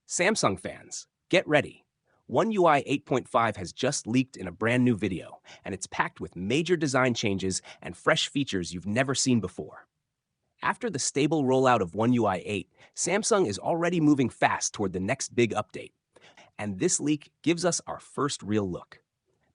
Samsung fans, get ready. One UI 8.5 has just leaked in a brand new video, and it's packed with major design changes and fresh features you've never seen before. After the stable rollout of One UI 8, Samsung is already moving fast toward the next big update. And this leak gives us our first real look.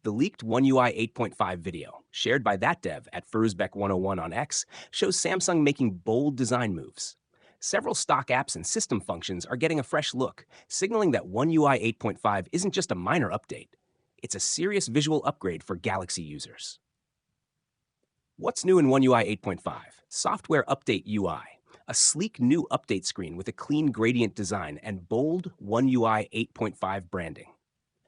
The leaked One UI 8.5 video, shared by that dev at Furuzbek101 on X, shows Samsung making bold design moves. Several stock apps and system functions are getting a fresh look, signaling that One UI 8.5 isn't just a minor update. It's a serious visual upgrade for Galaxy users. What's new in One UI 8.5? Software Update UI, a sleek new update screen with a clean gradient design and bold One UI 8.5 branding.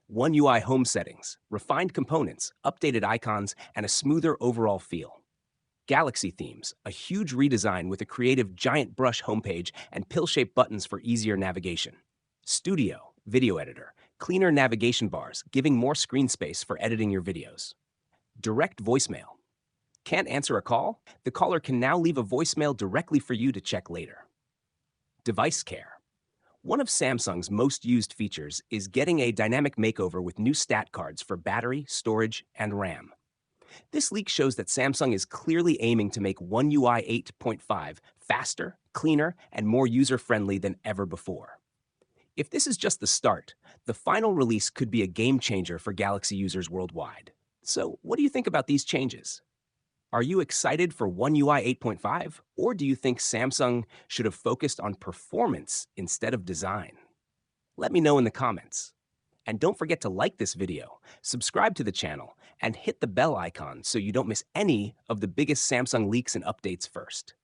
One UI home settings, refined components, updated icons, and a smoother overall feel. Galaxy themes, a huge redesign with a creative giant brush homepage and pill-shaped buttons for easier navigation. Studio, video editor, cleaner navigation bars, giving more screen space for editing your videos. Direct voicemail. Can't answer a call? The caller can now leave a voicemail directly for you to check later. Device care. One of Samsung's most used features is getting a dynamic makeover with new stat cards for battery, storage, and RAM. This leak shows that Samsung is clearly aiming to make One UI 8.5 faster, cleaner, and more user-friendly than ever before. If this is just the start, the final release could be a game changer for Galaxy users worldwide. So, what do you think about these changes? Are you excited for One UI 8.5, or do you think Samsung should have focused on performance instead of design? Let me know in the comments. And don't forget to like this video, subscribe to the channel, and hit the bell icon so you don't miss any of the biggest Samsung leaks and updates first.